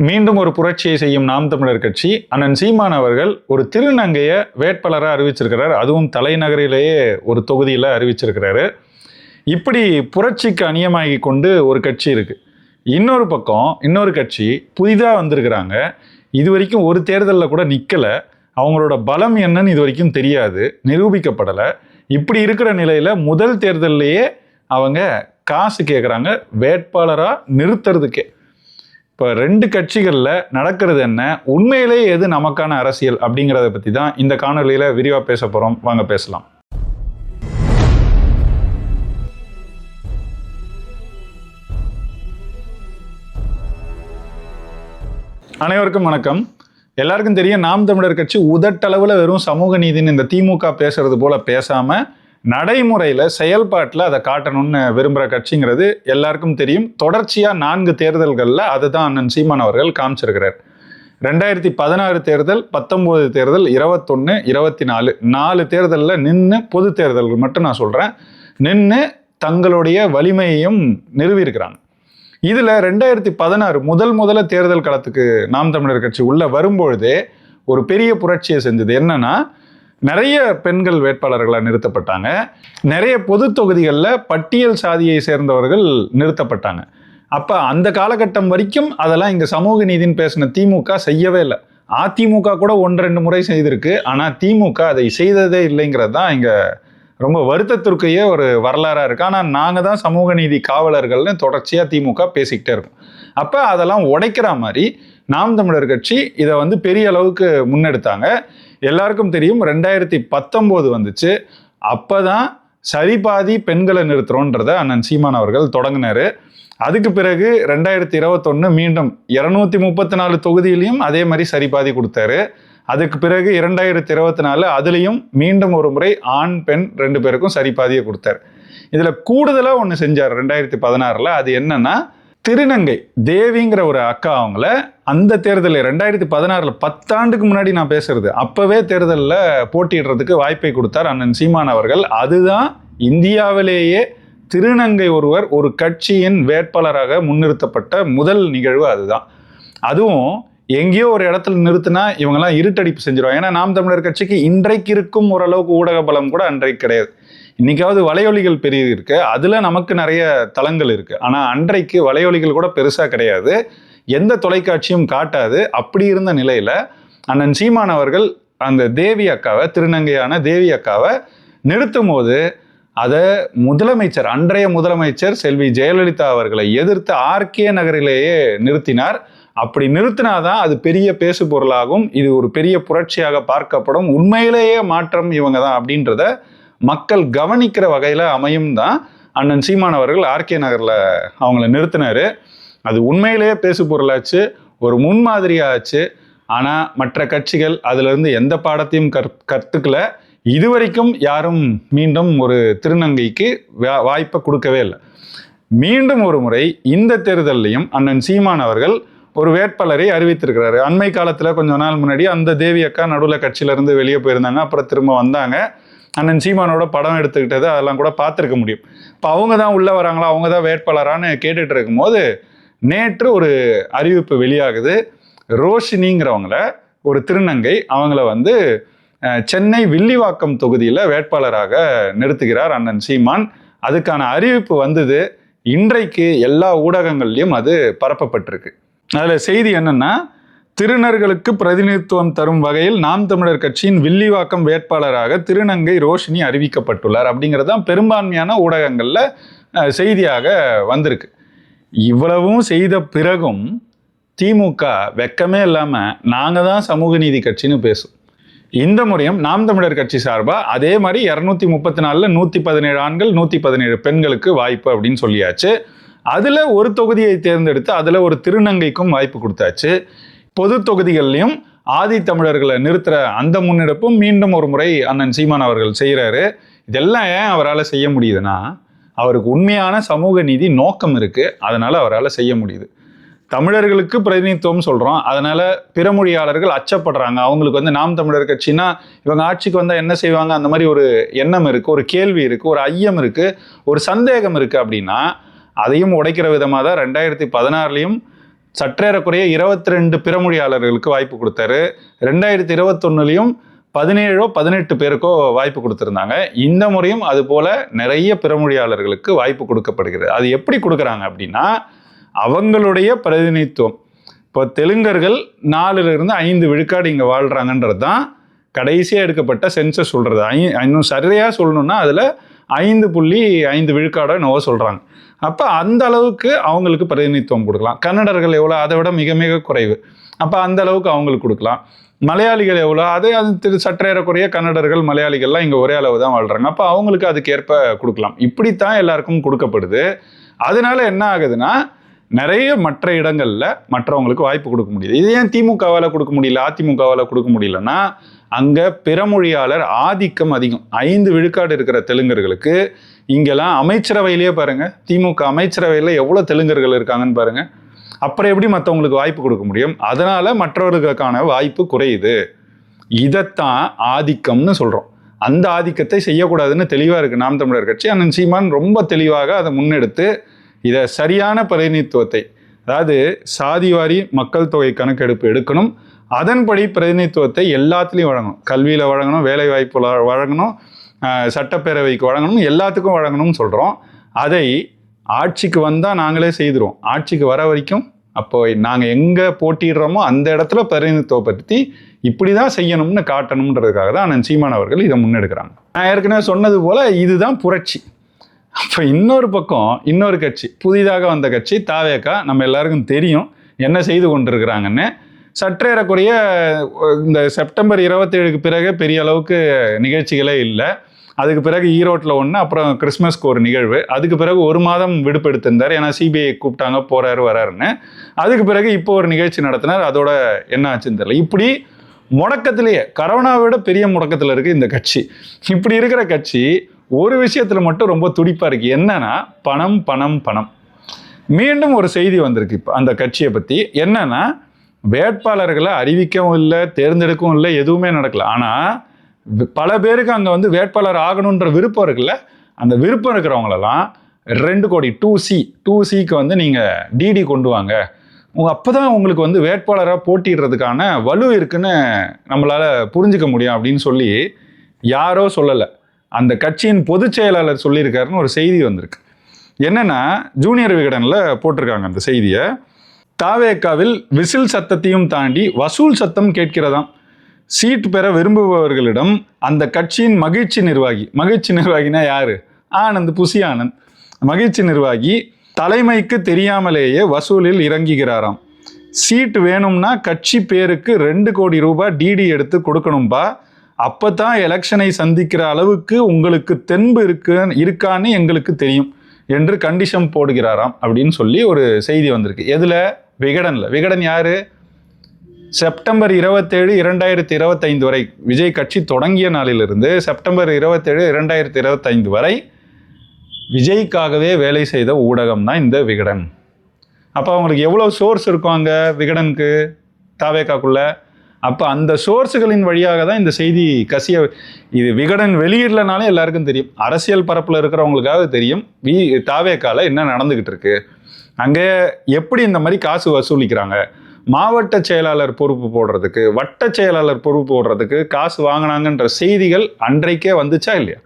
மீண்டும் ஒரு புரட்சியை செய்யும் நாம் தமிழர் கட்சி அண்ணன் சீமான் அவர்கள் ஒரு திருநங்கையை வேட்பாளராக அறிவிச்சிருக்கிறார். அதுவும் தலைநகரிலேயே ஒரு தொகுதியில் அறிவிச்சிருக்கிறாரு. இப்படி புரட்சிக்கு அந்நியமாகி கொண்டு ஒரு கட்சி இருக்கு. இன்னொரு பக்கம் இன்னொரு கட்சி புதிதாக வந்திருக்கிறாங்க. இது வரைக்கும் ஒரு தேர்தலில் கூட நிற்கலை. அவங்களோட பலம் என்னன்னு இது வரைக்கும் தெரியாது, நிரூபிக்கப்படலை. இப்படி இருக்கிற நிலையில் முதல் தேர்தல்லையே அவங்க காசு கேட்குறாங்க வேட்பாளராக நிறுத்துறதுக்கே. இப்போ ரெண்டு கட்சிகளில் நடக்கிறது என்ன, உண்மையிலேயே எது நமக்கான அரசியல் அப்படிங்கிறத பற்றி தான் இந்த காணொலியில் விரிவாக பேச போகிறோம். வாங்க பேசலாம். அனைவருக்கும் வணக்கம். எல்லாருக்கும் தெரியும், நாம் தமிழர் கட்சி உதட்டளவில் வெறும் சமூக நீதினு இந்த திமுக பேசுறது போல பேசாமல் நடைமுறையில் செயல்பாட்டில் அதை காட்டணும்னு விரும்புகிற கட்சிங்கிறது எல்லாருக்கும் தெரியும். தொடர்ச்சியாக 4 தேர்தல்களில் அதை தான் அண்ணன் சீமான் அவர்கள் காமிச்சிருக்கிறார். 2016 தேர்தல், 19 தேர்தல், 21, 24 4 தேர்தலில் நின்று, பொது தேர்தல்கள் மட்டும் நான் சொல்கிறேன், நின்று தங்களுடைய வலிமையையும் நிறுவியிருக்கிறாங்க. இதில் 2016 முதல்ல தேர்தல் களத்துக்கு நாம் தமிழர் கட்சி உள்ளே வரும்பொழுதே ஒரு பெரிய புரட்சியை செஞ்சது. என்னன்னா, நிறைய பெண்கள் வேட்பாளர்களாக நிறுத்தப்பட்டாங்க. நிறைய பொது தொகுதிகளில் பட்டியல் சாதியை சேர்ந்தவர்கள் நிறுத்தப்பட்டாங்க. அப்போ அந்த காலகட்டம் வரைக்கும் அதெல்லாம் இங்கே சமூக நீதினு பேசின திமுக செய்யவே இல்லை. அதிமுக கூட 1-2 முறை செய்திருக்கு. ஆனால் திமுக அதை செய்ததே இல்லைங்கிறது தான் இங்கே ரொம்ப வருத்தத்திற்கையே ஒரு வரலாறாக இருக்குது. ஆனால் நாங்கள் தான் சமூக நீதி காவலர்கள்னு தொடர்ச்சியாக திமுக பேசிக்கிட்டே இருக்கோம். அப்போ அதெல்லாம் உடைக்கிற மாதிரி நாம் தமிழர் கட்சி இதை பெரிய அளவுக்கு முன்னெடுத்தாங்க. எல்லாருக்கும் தெரியும், 2019 வந்துச்சு. அப்போ தான் சரிபாதி பெண்களை நிறுத்துறோன்றதை அண்ணன் சீமான் அவர்கள் தொடங்கினார். அதுக்கு பிறகு 2021 மீண்டும் 234 தொகுதியிலையும் அதே மாதிரி சரிபாதி கொடுத்தாரு. அதுக்கு பிறகு 2024 அதுலேயும் மீண்டும் ஒரு முறை ஆண் பெண் 2 பேருக்கும் சரிபாதியை கொடுத்தாரு. இதில் கூடுதலாக ஒன்று செஞ்சார் 2016. அது என்னன்னா, திருநங்கை தேவிங்கிற ஒரு அக்கா அவங்கள அந்த தேர்தலில் 2016 10 ஆண்டுக்கு முன்னாடி நான் பேசுறது, அப்பவே தேர்தலில் போட்டியிடுறதுக்கு வாய்ப்பை கொடுத்தார் அண்ணன் சீமான் அவர்கள். அதுதான் இந்தியாவிலேயே திருநங்கை ஒருவர் ஒரு கட்சியின் வேட்பாளராக முன்னிறுத்தப்பட்ட முதல் நிகழ்வு. அதுதான். அதுவும் எங்கேயோ ஒரு இடத்துல நிறுத்தினா இவங்கெல்லாம் இருட்டடிப்பு செஞ்சிருவாங்க. ஏன்னா நாம் தமிழர் கட்சிக்கு இன்றைக்கு இருக்கும் ஓரளவுக்கு ஊடக பலம் கூட அன்றைக்கு கிடையாது. இன்னைக்காவது வலையொலிகள் பெரிய இருக்கு, அதுல நமக்கு நிறைய தளங்கள் இருக்கு. ஆனா அன்றைக்கு வலையொலிகள் கூட பெருசா கிடையாது, எந்த தொலைக்காட்சியும் காட்டாது. அப்படி இருந்த நிலையில அண்ணன் சீமான் அவர்கள் அந்த தேவி அக்காவை, திருநங்கையான தேவி அக்காவை நிறுத்தும் போது அதை முதலமைச்சர், அன்றைய முதலமைச்சர் செல்வி ஜெயலலிதா அவர்களை எதிர்த்து ஆர்கே நகரிலேயே நிறுத்தினார். அப்படி நிறுத்தினாதான் அது பெரிய பேசு பொருளாகும், இது ஒரு பெரிய புரட்சியாக பார்க்கப்படும், உண்மையிலேயே மாற்றம் இவங்க தான் அப்படின்றத மக்கள் கவனிக்கிற வகையில் அமையும் தான் அண்ணன் சீமான் அவர்கள் ஆர்கே நகரில் அவங்கள நிறுத்தினார். அது உண்மையிலேயே பேசு பொருளாச்சு, ஒரு முன்மாதிரியாச்சு. ஆனால் மற்ற கட்சிகள் அதிலிருந்து எந்த பாடத்தையும் கற்றுக்கல. இதுவரைக்கும் யாரும் மீண்டும் ஒரு திருநங்கைக்கு வாய்ப்பை கொடுக்கவே இல்லை. மீண்டும் ஒரு முறை இந்த தேர்தலையும் அண்ணன் சீமான் அவர்கள் ஒரு வேட்பாளரை அறிவித்திருக்கிறாரு. அண்மை காலத்தில் கொஞ்ச நாள் முன்னாடி அந்த தேவி அக்கா நடுவில் கட்சியிலேருந்து வெளியே போயிருந்தாங்க, அப்புறம் திரும்ப வந்தாங்க. அண்ணன் சீமானோட படம் எடுத்துக்கிட்டது அதெல்லாம் கூட பார்த்துருக்க முடியும். இப்போ அவங்க தான் உள்ளே வராங்களா, அவங்க தான் வேட்பாளரான்னு கேட்டுட்டு இருக்கும்போது நேற்று ஒரு அறிவிப்பு வெளியாகுது. ரோஷினிங்கிறவங்கள, ஒரு திருநங்கை, அவங்கள சென்னை வில்லிவாக்கம் தொகுதியில் வேட்பாளராக நிறுத்துகிறார் அண்ணன் சீமான். அதுக்கான அறிவிப்பு வந்தது. இன்றைக்கு எல்லா ஊடகங்கள்லையும் அது பரப்பப்பட்டிருக்கு. அதில் செய்தி என்னன்னா, திருநர்களுக்கு பிரதிநிதித்துவம் தரும் வகையில் நாம் தமிழர் கட்சியின் வில்லிவாக்கம் வேட்பாளராக திருநங்கை ரோஷினி அறிவிக்கப்பட்டுள்ளார் அப்படிங்கிறது தான் பெரும்பான்மையான ஊடகங்களில் செய்தியாக வந்திருக்கு. இவ்வளவும் செய்த பிறகும் திமுக வெக்கமே இல்லாமல் நாங்கள் தான் சமூக நீதி கட்சின்னு பேசும். இந்த முறையும் நாம் தமிழர் கட்சி சார்பாக அதே மாதிரி 234 117 ஆண்கள் 117 பெண்களுக்கு வாய்ப்பு அப்படின்னு சொல்லியாச்சு. அதில் ஒரு தொகுதியை தேர்ந்தெடுத்து அதில் ஒரு திருநங்கைக்கும் வாய்ப்பு கொடுத்தாச்சு. பொது தொகுதிகள்லையும் ஆதி தமிழர்களை நிறுத்துற அந்த முன்னெடுப்பும் மீண்டும் ஒரு முறை அண்ணன் சீமான் அவர்கள் செய்கிறாரு. இதெல்லாம் ஏன் அவரால் செய்ய முடியுதுன்னா, அவருக்கு உண்மையான சமூக நீதி நோக்கம் இருக்குது, அதனால் அவரால் செய்ய முடியுது. தமிழர்களுக்கு பிரதிநிதித்துவம் சொல்கிறோம், அதனால் பிற மொழியாளர்கள் அச்சப்படுறாங்க. அவங்களுக்கு நாம் தமிழர் கட்சினா இவங்க ஆட்சிக்கு வந்தால் என்ன செய்வாங்க, அந்த மாதிரி ஒரு எண்ணம் இருக்குது, ஒரு கேள்வி இருக்குது, ஒரு ஐயம் இருக்குது, ஒரு சந்தேகம் இருக்குது. அப்படின்னா அதையும் உடைக்கிற விதமாக தான் 2016 சற்றேறக்குறைய 22 பிறமொழியாளர்களுக்கு வாய்ப்பு கொடுத்தாரு. 2021 17 பேருக்கோ வாய்ப்பு கொடுத்துருந்தாங்க. இந்த முறையும் அது போல நிறைய பிறமொழியாளர்களுக்கு வாய்ப்பு கொடுக்கப்படுகிறது. அது எப்படி கொடுக்குறாங்க அப்படின்னா, அவங்களுடைய பிரதிநிதித்துவம். இப்போ தெலுங்கர்கள் 4-5 விழுக்காடு இங்கே வாழ்றாங்கன்றது தான் கடைசியாக எடுக்கப்பட்ட சென்சஸ் சொல்றது. இன்னும் சரியாக சொல்லணும்னா அதில் 5.5 விழுக்காடோ என்னவோ சொல்றாங்க. அப்போ அந்த அளவுக்கு அவங்களுக்கு பிரதிநிதித்துவம் கொடுக்கலாம். கன்னடர்கள் எவ்வளோ, அதை விட மிக மிக குறைவு. அப்போ அந்த அளவுக்கு அவங்களுக்கு கொடுக்கலாம். மலையாளிகள் எவ்வளோ, அது சற்றேறக்குறைய கன்னடர்கள் மலையாளிகள்லாம் இங்கே ஒரே அளவு தான் வாழ்றாங்க. அப்போ அவங்களுக்கு அதுக்கேற்ப கொடுக்கலாம். இப்படித்தான் எல்லாருக்கும் கொடுக்கப்படுது. அதனால என்ன ஆகுதுன்னா, நிறைய மற்ற இடங்கள்ல மற்றவங்களுக்கு வாய்ப்பு கொடுக்க முடியுது. இது ஏன் திமுகவால் கொடுக்க முடியல, அதிமுகவால் கொடுக்க முடியலன்னா, அங்க பிறமொழியாளர் ஆதிக்கம் அதிகம். 5 விழுக்காடு இருக்கிற தெலுங்கர்களுக்கு இங்கெல்லாம் அமைச்சரவையிலேயே பாருங்க, திமுக அமைச்சரவையில் எவ்வளவு தெலுங்கர்கள் இருக்காங்கன்னு பாருங்க. அப்புறம் எப்படி மற்றவங்களுக்கு வாய்ப்பு கொடுக்க முடியும்? அதனால மற்றவர்களுக்கான வாய்ப்பு குறையுது. இதைத்தான் ஆதிக்கம்னு சொல்றோம். அந்த ஆதிக்கத்தை செய்யக்கூடாதுன்னு தெளிவா இருக்கு நாம் தமிழர் கட்சி. அண்ணன் சீமான் ரொம்ப தெளிவாக அதை முன்னெடுத்து இதை சரியான பிரதிநிதித்துவத்தை, அதாவது சாதிவாரி மக்கள் தொகை கணக்கெடுப்பு எடுக்கணும், அதன்படி பிரதிநிதித்துவத்தை எல்லாத்துலேயும் வழங்கணும். கல்வியில் வழங்கணும், வேலை வாய்ப்பு வழங்கணும், சட்டப்பேரவைக்கு வழங்கணும், எல்லாத்துக்கும் வழங்கணும்னு சொல்கிறோம். அதை ஆட்சிக்கு வந்தால் நாங்களே செய்துருவோம். ஆட்சிக்கு வர வரைக்கும் அப்போ நாங்கள் எங்கே போட்டிடுறோமோ அந்த இடத்துல பிரதிநிதித்துவப்படுத்தி இப்படி தான் செய்யணும்னு காட்டணுன்றதுக்காக தான் அண்ணன் சீமான் அவர்கள் இதை முன்னெடுக்கிறாங்க. நான் ஏற்கனவே சொன்னது போல் இதுதான் புரட்சி. அப்போ இன்னொரு பக்கம் இன்னொரு கட்சி, புதிதாக வந்த கட்சி தாவேகா, நம்ம எல்லாருக்கும் தெரியும் என்ன செய்து கொண்டிருக்கிறாங்கன்னு. சற்றேறக்குறைய இந்த செப்டம்பர் 27க்கு பிறகு பெரிய அளவுக்கு நிகழ்ச்சிகளே இல்லை. அதுக்கு பிறகு ஈரோட்டில் ஒன்று, அப்புறம் கிறிஸ்மஸ்க்கு ஒரு நிகழ்வு. அதுக்கு பிறகு 1 மாதம் விடுப்பு எடுத்திருந்தார். ஏன்னா சிபிஐ கூப்பிட்டாங்க, போறாரு வராருன்னு. அதுக்கு பிறகு இப்போ ஒரு நிகழ்ச்சி நடத்தினார். அதோட என்ன ஆச்சுன்னு தெரியல. இப்படி முடக்கத்திலேயே, கரோனாவை விட பெரிய முடக்கத்தில் இருக்கு இந்த கட்சி. இப்படி இருக்கிற கட்சி ஒரு விஷயத்துல மட்டும் ரொம்ப துடிப்பா இருக்கு. என்னன்னா, பணம் பணம் பணம். மீண்டும் ஒரு செய்தி வந்திருக்கு இப்போ அந்த கட்சியை பத்தி. என்னன்னா, வேட்பாளர்களை அறிவிக்கவும் இல்லை, தேர்ந்தெடுக்கவும் இல்லை, எதுவுமே நடக்கல. ஆனா பல பேருக்கு அங்க வந்து வேட்பாளர் ஆகணுன்ற விருப்பம் இருக்குல்ல, அந்த விருப்பம் இருக்கிறவங்களெல்லாம் 2 கோடி 2Cக்கு வந்து நீங்க டிடி கொண்டு வாங்க, அப்பதான் உங்களுக்கு வந்து வேட்பாளராக போட்டிடுறதுக்கான வலு இருக்குன்னு நம்மளால புரிஞ்சுக்க முடியும் அப்படின்னு சொல்லி யாரோ சொல்லலை, அந்த கட்சியின் பொதுச் செயலாளர் சொல்லியிருக்காருன்னு ஒரு செய்தி வந்திருக்கு. என்னன்னா, ஜூனியர் விகடன்ல போட்டிருக்காங்க அந்த செய்தியை. தாவேக்காவில் விசில் சத்தத்தையும் தாண்டி வசூல் சத்தம் கேட்கிறதாம். சீட் பெற விரும்புபவர்களிடம் அந்த கட்சியின் மகிழ்ச்சி நிர்வாகினா யாரு? ஆனந்த், புசி ஆனந்த் மகிழ்ச்சி நிர்வாகி தலைமைக்கு தெரியாமலேயே வசூலில் இறங்குகிறாராம். சீட் வேணும்னா கட்சி பேருக்கு 2 கோடி ரூபாய் டிடி எடுத்து கொடுக்கணும்பா, அப்பதான் எலெக்ஷனை சந்திக்கிற அளவுக்கு உங்களுக்கு தென்பு இருக்கான்னு எங்களுக்கு தெரியும் என்று கண்டிஷன் போடுகிறாராம் அப்படின்னு சொல்லி ஒரு செய்தி வந்திருக்கு. எதுல? விகடன்ல. விகடன் யாரு? செப்டம்பர் 27, 2025 வரை, விஜய் கட்சி தொடங்கிய நாளிலிருந்து செப்டம்பர் 27, 2025 வரை விஜய்க்காகவே வேலை செய்த ஊடகம் தான் இந்த விகடன். அப்போ அவங்களுக்கு எவ்வளவு சோர்ஸ் இருக்கும் அங்க விகடனுக்கு, தாவேக்காக்குள்ள? அப்போ அந்த சோர்ஸுகளின் வழியாக தான் இந்த செய்தி கசிய. இது விகடன் வெளியிடலனாலே எல்லாருக்கும் தெரியும், அரசியல் பரப்பில் இருக்கிறவங்களுக்காக தெரியும் தாவேக்கால என்ன நடந்துகிட்டு இருக்கு, அங்கே எப்படி இந்த மாதிரி காசு வசூலிக்கிறாங்க. மாவட்ட செயலாளர் பொறுப்பு போடுறதுக்கு, வட்ட செயலாளர் பொறுப்பு போடுறதுக்கு காசு வாங்கினாங்கன்ற செய்திகள் அன்றைக்கே வந்துச்சா இல்லையா?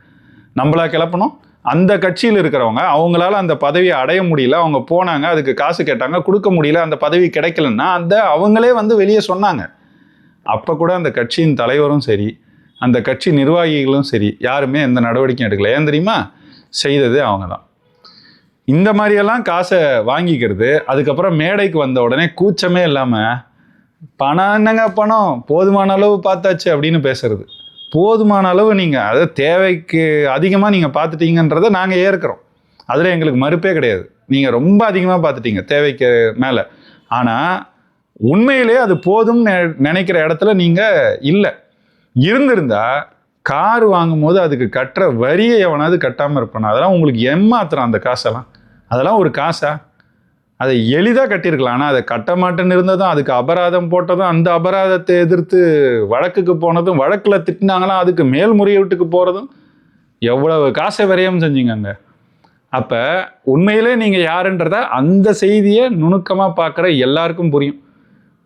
நம்மளா கிளப்பணும்? அந்த கட்சியில் இருக்கிறவங்க அவங்களால அந்த பதவியை அடைய முடியல, அவங்க போனாங்க, அதுக்கு காசு கேட்டாங்க, கொடுக்க முடியல, அந்த பதவி கிடைக்கலன்னா அவங்களே வந்து வெளியே சொன்னாங்க. அப்போ கூட அந்த கட்சியின் தலைவரும் சரி, அந்த கட்சி நிர்வாகிகளும் சரி, யாருமே எந்த நடவடிக்கையும் எடுக்கல. ஏன் தெரியுமா? செய்தது அவங்க தான். இந்த மாதிரியெல்லாம் காசை வாங்கிக்கிறது, அதுக்கப்புறம் மேடைக்கு வந்த உடனே கூச்சமே இல்லாமல் பணம் என்னங்க பணம், போதுமான அளவு பார்த்தாச்சு அப்படின்னு பேசுறது. போதுமான அளவு நீங்கள் அதை தேவைக்கு அதிகமாக நீங்கள் பார்த்துட்டீங்கன்றதை நாங்கள் ஏற்கிறோம், அதில் எங்களுக்கு மறுப்பே கிடையாது. நீங்கள் ரொம்ப அதிகமாக பார்த்துட்டீங்க தேவைக்கு மேலே. ஆனால் உண்மையிலே அது போதும் நினைக்கிற இடத்துல நீங்கள் இல்லை. இருந்திருந்தா கார் வாங்கும் போது அதுக்கு கட்டுற வரியை எவனாவது கட்டாமல் இருப்பானா? அதெல்லாம் உங்களுக்கு ஏமாத்துறான் அந்த காசெல்லாம். அதெல்லாம் ஒரு காசா? அதை எளிதாக கட்டியிருக்கலாம். ஆனால் அதை கட்ட மாட்டேன்னு இருந்ததும், அதுக்கு அபராதம் போட்டதும், அந்த அபராதத்தை எதிர்த்து வழக்குக்கு போனதும், வழக்கில் திட்டினாங்களாம், அதுக்கு மேல்முறையீட்டுக்கு போகிறதும், எவ்வளவு காசை விரயம் செஞ்சீங்க அங்கே. அப்போ உண்மையிலே நீங்கள் யாருன்றத அந்த செய்தியை நுணுக்கமாக பார்க்குற எல்லாருக்கும் புரியும்.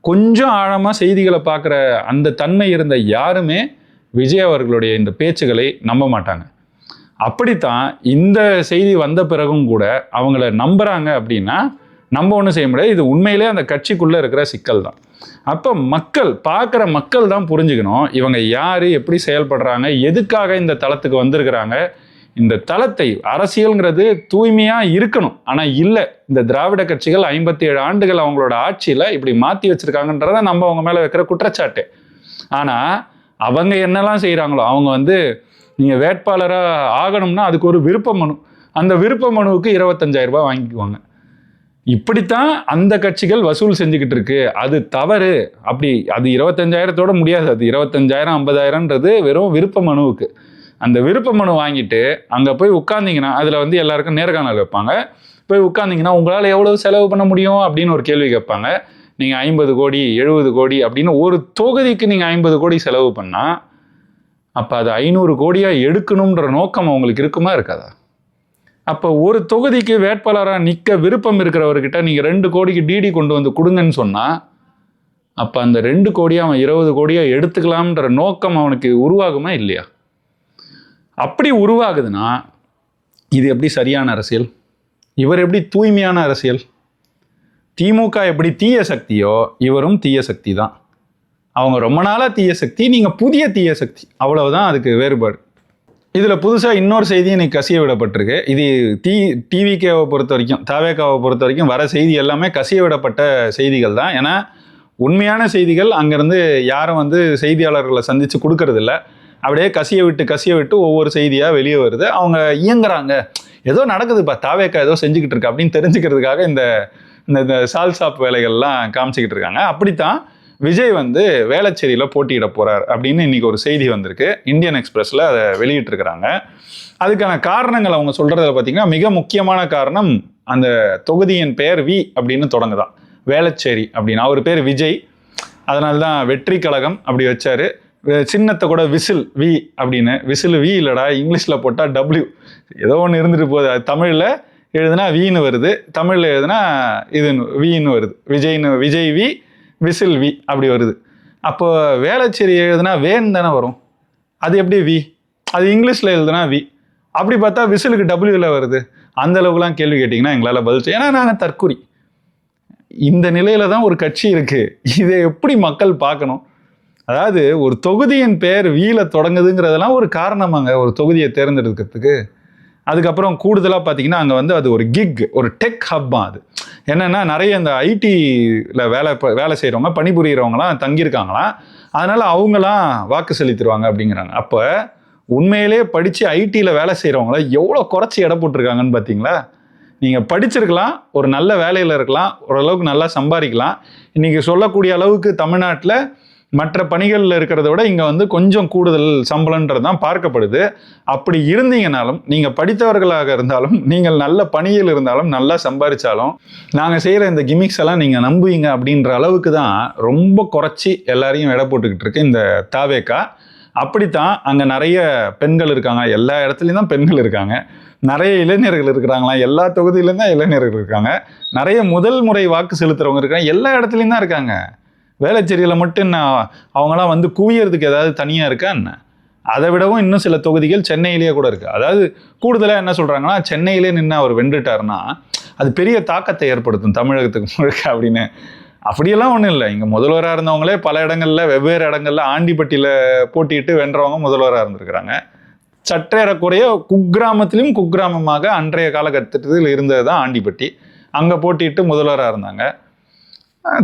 கொஞ்சம் ஆழமாக செய்திகளை பார்க்குற அந்த தன்மை இருந்த யாருமே விஜய் அவர்களுடைய இந்த பேச்சுகளை நம்ப மாட்டாங்க. அப்படித்தான் இந்த செய்தி வந்த பிறகும் கூட அவங்கள நம்புகிறாங்க அப்படின்னா நம்ம ஒன்றும் செய்ய முடியாது. இது உண்மையிலே அந்த கட்சிக்குள்ளே இருக்கிற சிக்கல் தான். அப்போ பார்க்குற மக்கள் தான் புரிஞ்சுக்கணும் இவங்க யார், எப்படி செயல்படுறாங்க, எதுக்காக இந்த தளத்துக்கு வந்திருக்கிறாங்க. இந்த தளத்தை அரசியல்ங்கிறது தூய்மையாக இருக்கணும், ஆனால் இல்லை. இந்த திராவிட கட்சிகள் 57 ஆண்டுகள் அவங்களோட ஆட்சியில் இப்படி மாற்றி வச்சுருக்காங்கன்றத நம்ம அவங்க மேலே வைக்கிற குற்றச்சாட்டு. ஆனால் அவங்க என்னெல்லாம் செய்கிறாங்களோ, அவங்க நீங்கள் வேட்பாளராக ஆகணும்னா அதுக்கு ஒரு விருப்ப மனு, அந்த விருப்ப மனுவுக்கு 25,000 ரூபாய் வாங்கிக்குவாங்க. இப்படித்தான் அந்த கட்சிகள் வசூல் செஞ்சுக்கிட்டு இருக்கு. அது தவறு. அப்படி அது 25,000 முடியாது. அது 25,000 50,000ன்றது வெறும் விருப்ப மனுவுக்கு. அந்த விருப்ப மனு வாங்கிட்டு அங்கே போய் உட்கார்ந்தீங்கன்னா அதில் எல்லாருக்கும் நேர்காணல் வைப்பாங்க. போய் உட்கார்ந்தீங்கன்னா உங்களால் எவ்வளவு செலவு பண்ண முடியும் அப்படின்னு ஒரு கேள்வி கேட்பாங்க. நீங்கள் 50 கோடி 70 கோடி அப்படின்னு ஒரு தொகுதிக்கு நீங்கள் 50 கோடி செலவு பண்ணால் அப்போ அது 500 கோடியாக எடுக்கணுன்ற நோக்கம் அவங்களுக்கு இருக்குமா இருக்காதா? அப்போ ஒரு தொகுதிக்கு வேட்பாளராக நிற்க விருப்பம் இருக்கிறவர்கிட்ட நீங்கள் 2 கோடிக்கு டிடி கொண்டு வந்து கொடுங்கன்னு சொன்னால் அப்போ அந்த 2 கோடியை அவன் 20 கோடியாக எடுத்துக்கலாம்ன்ற நோக்கம் அவனுக்கு உருவாகுமா இல்லையா? அப்படி உருவாகுதுன்னா இது எப்படி சரியான அரசியல்? இவர் எப்படி தூய்மையான அரசியல்? திமுக எப்படி தீய சக்தியோ இவரும் தீய சக்தி தான். அவங்க ரொம்ப நாளாக தீய சக்தி, நீங்கள் புதிய தீய சக்தி, அவ்வளவுதான் அதுக்கு வேறுபாடு. இதில் புதுசாக இன்னொரு செய்தி இன்னைக்கு கசிய விடப்பட்டிருக்கு. இது டிவிகேவை பொறுத்த வரைக்கும், தவேகாவை பொறுத்த வரைக்கும் வர செய்தி எல்லாமே கசிய விடப்பட்ட செய்திகள் தான். ஏன்னா உண்மையான செய்திகள் அங்கேருந்து யாரும் செய்தியாளர்களை சந்தித்து கொடுக்கறதில்ல. அப்படியே கசிய விட்டு ஒவ்வொரு செய்தியாக வெளியே வருது. அவங்க இயங்குறாங்க, ஏதோ நடக்குதுப்பா, தாவேக்கா ஏதோ செஞ்சுக்கிட்டு இருக்கா அப்படின்னு தெரிஞ்சுக்கிறதுக்காக இந்த இந்த சால்சாப் வேலைகள்லாம் காமிச்சிக்கிட்டு இருக்காங்க. அப்படித்தான் விஜய் வேளச்சேரியில் போட்டியிட போகிறார் அப்படின்னு இன்னைக்கு ஒரு செய்தி வந்திருக்கு. இந்தியன் எக்ஸ்பிரஸில் அதை வெளியிட்டிருக்கிறாங்க. அதுக்கான காரணங்கள் அவங்க சொல்கிறத பார்த்தீங்கன்னா மிக முக்கியமான காரணம் அந்த தொகுதியின் பெயர் வி அப்படின்னு தொடங்குதான். வேளச்சேரி அப்படின்னு அவர் பேர் விஜய், அதனால தான் வெற்றி கழகம் அப்படி வச்சாரு. சின்னத்தை கூட விசில் வி அப்படின்னு, விசில் வி இல்லைடா, இங்கிலீஷில் போட்டால் டபிள்யூ ஏதோ ஒன்று இருந்துட்டு போகுது. அது தமிழில் எழுதுனா வின்னு வருது, தமிழில் எழுதுனா இது வின்னு வருது. விஜய் வி விசில் வி அப்படி வருது. அப்போ வேளச்சேரி எழுதுனா வேன் தானே வரும், அது எப்படி வி? அது இங்கிலீஷில் எழுதுனா வி. அப்படி பார்த்தா விசிலுக்கு டபிள்யூவில் வருது. அந்த அளவுக்குலாம் கேள்வி கேட்டிங்கன்னா எங்களால் பதில் செய்ய, ஏன்னா நாங்கள் தற்குறி. இந்த நிலையில தான் ஒரு கட்சி இருக்குது. இதை எப்படி மக்கள் பார்க்கணும்? அதாவது ஒரு தொகுதியின் பெயர் வீல தொடங்குதுங்கிறதெல்லாம் ஒரு காரணமாங்க ஒரு தொகுதியை தேர்ந்தெடுக்கிறதுக்கு. அதுக்கப்புறம் கூடுதலாக பார்த்தீங்கன்னா அங்கே அது ஒரு கிக், ஒரு டெக் ஹப்பாக. அது என்னென்னா நிறைய இந்த ஐடியில் வேலை செய்கிறவங்க, பணிபுரிகிறவங்களாம் தங்கியிருக்காங்களாம். அதனால் அவங்களாம் வாக்கு செலுத்திடுவாங்க அப்படிங்கிறாங்க. அப்போ உண்மையிலே படித்து ஐடியில் வேலை செய்கிறவங்கள எவ்வளோ குறைச்சி எடை போட்டிருக்காங்கன்னு பார்த்தீங்களா? நீங்கள் படிச்சிருக்கலாம், ஒரு நல்ல வேலையில் இருக்கலாம், ஓரளவுக்கு நல்லா சம்பாதிக்கலாம். இன்றைக்கி சொல்லக்கூடிய அளவுக்கு தமிழ்நாட்டில் மற்ற பணிகளில் இருக்கிறத விட இங்கே கொஞ்சம் கூடுதல் சம்பளன்றது தான் பார்க்கப்படுது. அப்படி இருந்தீங்கனாலும், நீங்கள் படித்தவர்களாக இருந்தாலும், நீங்கள் நல்ல பணியில் இருந்தாலும், நல்லா சம்பாதிச்சாலும், நாங்கள் செய்கிற இந்த கிமிக்ஸ் எல்லாம் நீங்கள் நம்புவீங்க அப்படின்ற அளவுக்கு தான் ரொம்ப குறைச்சி எல்லாரையும் எடை போட்டுக்கிட்டு இருக்கு இந்த தாவேக்கா. அப்படித்தான் அங்கே நிறைய பெண்கள் இருக்காங்க, எல்லா இடத்துலையும் தான் பெண்கள் இருக்காங்க. நிறைய இளைஞர்கள் இருக்கிறாங்களாம், எல்லா தொகுதியிலும் தான் இளைஞர்கள் இருக்காங்க. நிறைய முதல் முறை வாக்கு செலுத்துறவங்க இருக்காங்க, எல்லா இடத்துலையும் தான் இருக்காங்க. வேளச்சேரியில் மட்டும் அவங்களாம் குவியறதுக்கு ஏதாவது தனியாக இருக்கா என்ன? அதை விடவும் இன்னும் சில தொகுதிகள் சென்னையிலேயே கூட இருக்குது. அதாவது கூடுதலாக என்ன சொல்கிறாங்கன்னா, சென்னையிலே நின்று அவர் வென்றுட்டாருன்னா அது பெரிய தாக்கத்தை ஏற்படுத்தும் தமிழகத்துக்கு முழுக்க அப்படின்னு. அப்படியெல்லாம் ஒன்றும் இல்லை. இங்கே முதல்வராக இருந்தவங்களே பல இடங்களில் வெவ்வேறு இடங்களில் ஆண்டிப்பட்டியில் போட்டியிட்டு வென்றவங்க முதல்வராக இருந்திருக்கிறாங்க. சற்றேறக்குறைய குக்கிராமத்திலும் குக்கிராமமாக அன்றைய காலகட்டத்தில் இருந்தது தான் ஆண்டிப்பட்டி. அங்கே போட்டியிட்டு முதல்வராக இருந்தாங்க.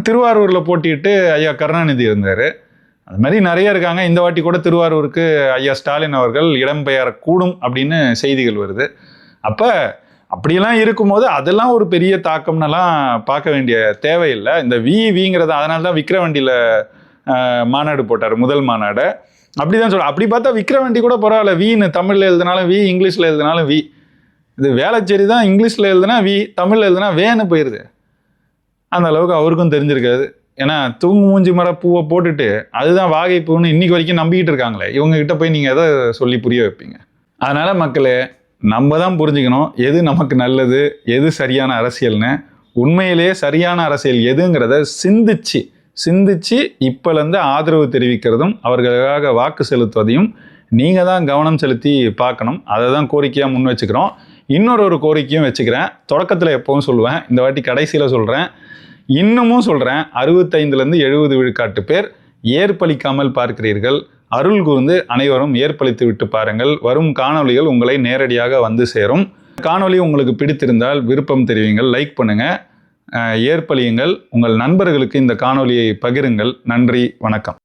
திருவாரூரில் போட்டிட்டு ஐயா கருணாநிதி இருந்தார். அது மாதிரி நிறைய இருக்காங்க. இந்த வாட்டி கூட திருவாரூருக்கு ஐயா ஸ்டாலின் அவர்கள் இடம்பெயரக்கூடும் அப்படின்னு செய்திகள் வருது. அப்போ அப்படியெல்லாம் இருக்கும்போது அதெல்லாம் ஒரு பெரிய தாக்கம்னெல்லாம் பார்க்க வேண்டிய தேவையில்லை. இந்த விங்கிறத அதனால தான் விக்கிரவாண்டியில் மாநாடு போட்டார், முதல் மாநாடு. அப்படி தான் சொல்கிறேன். அப்படி பார்த்தா விக்கிரவாண்டி கூட பரவாயில்ல, வின்னு தமிழில் எழுதினாலும் வி, இங்கிலீஷில் எழுதினாலும் வி. இது வேளச்சேரி தான் இங்கிலீஷில் எழுதுனா வி, தமிழில் எழுதுனா வேன்னு போயிடுது. அந்த அளவுக்கு அவருக்கும் தெரிஞ்சிருக்காது. ஏன்னா தூங்கு மூஞ்சி மர பூவை போட்டுட்டு அதுதான் வாகைப்பூன்னு இன்னைக்கு வரைக்கும் நம்பிக்கிட்டு இருக்காங்களே, இவங்ககிட்ட போய் நீங்கள் எதை சொல்லி புரிய வைப்பீங்க? அதனால் மக்களே, நம்ம தான் புரிஞ்சுக்கணும் எது நமக்கு நல்லது, எது சரியான அரசியல்னு. உண்மையிலேயே சரியான அரசியல் எதுங்கிறத சிந்திச்சு இப்போலேருந்து ஆதரவு தெரிவிக்கிறதும் அவர்களுக்காக வாக்கு செலுத்துவதையும் நீங்கள் தான் கவனம் செலுத்தி பார்க்கணும். அதை தான் கோரிக்கையாக முன் வச்சுக்கிறோம். இன்னொரு கோரிக்கையும் வச்சுக்கிறேன். தொடக்கத்தில் எப்பவும் சொல்லுவேன், இந்த வாட்டி கடைசியில் சொல்கிறேன், இன்னமும் சொல்கிறேன். 65லேருந்து 70 விழுக்காட்டு பேர் ஏற்பளிக்காமல் பார்க்கிறீர்கள். அருள் கூர்ந்து அனைவரும் ஏற்பளித்து விட்டு பாருங்கள். வரும் காணொளிகள் உங்களை நேரடியாக வந்து சேரும். காணொளி உங்களுக்கு பிடித்திருந்தால் விருப்பம் தெரிவிங்கள், லைக் பண்ணுங்கள், ஏற்பளியுங்கள். உங்கள் நண்பர்களுக்கு இந்த காணொளியை பகிருங்கள். நன்றி, வணக்கம்.